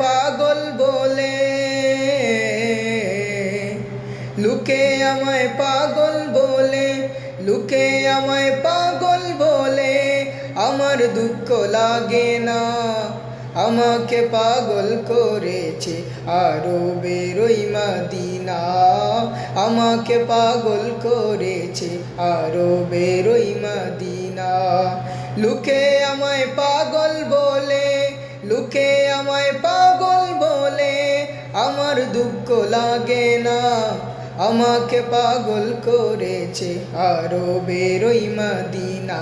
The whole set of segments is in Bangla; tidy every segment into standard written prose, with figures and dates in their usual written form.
পাগল বলে, লোকে আমায় পাগল বলে, লোকে আমায় পাগল বলে, আমার দুঃখ লাগে না। আমাকে পাগল করেছে আরবের ওই মদিনা, আমাকে পাগল করেছে আরবের ওই মদিনা। লোকে আমায় পাগল বলে, লোকে আমায় পাগল বলে, আমার দুঃখ লাগে না। আমাকে পাগল করেছে আরবের ওই মদিনা,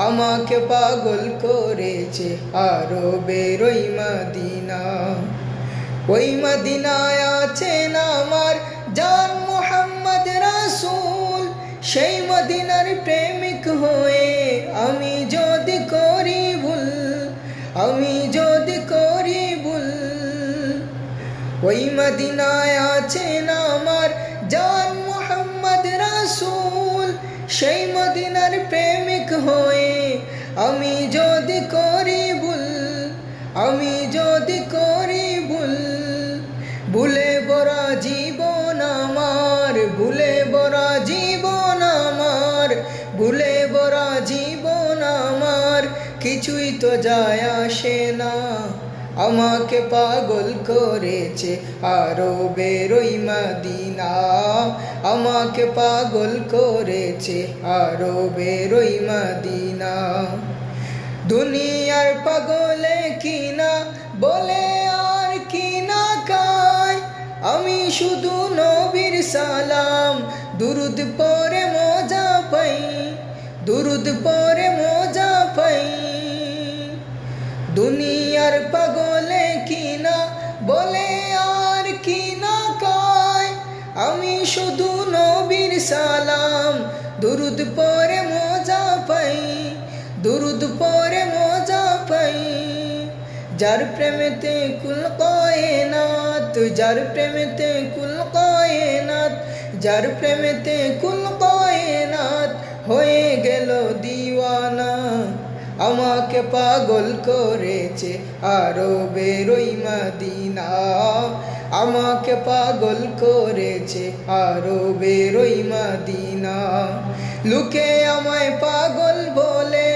আমাকে পাগল করেছে আরবের ওই মদিনা। ওই মদিনায় আছেন আমার জান মুহাম্মদ রাসূল, সেই মদিনার প্রেমিক হয়ে আমি যদি করি ভুল, আমি যদি করি ভুল। ওই মদিনায় আছেন আমার জান মুহাম্মদ রাসূল, সেই মদিনার প্রেমিক হয়ে আমি যদি করি ভুল, আমি যদি করি ভুল। ভুলে ভরা জীবন আমার, ভুলে ভরা জীবন আমার, ভুলে ভরা জীবন আমার, কিছুই তো যায় আসে না। আমাকে পাগল করেছে আরবের ওই মদিনা, আমাকে পাগল করেছে আরবের ওই মদিনা। দুনিয়ার পাগলে কিনা বলে আর কিনা খায়, আমি শুধু নবীর সালাম দুরুদ পড়ে মজা পাই, দুরুদ পড়ে মজা পাই। দুনিয়ার পাগলে কিনা বলে আর কিনা খায়, আমি শুধু নবীর সালাম দুরুদ পড়ে মজা পাই, দুরুদ পড়ে মজা পাই। যার প্রেমেতে কুল কায়নাত, যার প্রেমেতে কুল কায়নাত, যার প্রেমেতে কুল কায়নাত হয়ে গেল দিওয়ানা। আমাকে পাগল করেছে আরবের ওই মদিনা, আমাকে পাগল করেছে আরবের ওই মদিনা। লোকে আমায় পাগল বলে,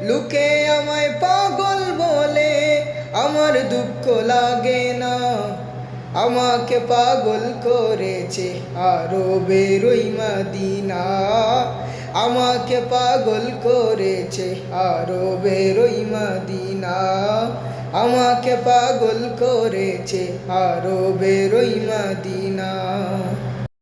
লোকে আমায় পাগল বলে, আমার দুঃখ লাগে না। আমাকে পাগল করেছে আরবের ওই মদিনা, আমাকে পাগল করেছে আরবের ওই মদিনা, আমাকে পাগল করেছে আরবের ওই মদিনা।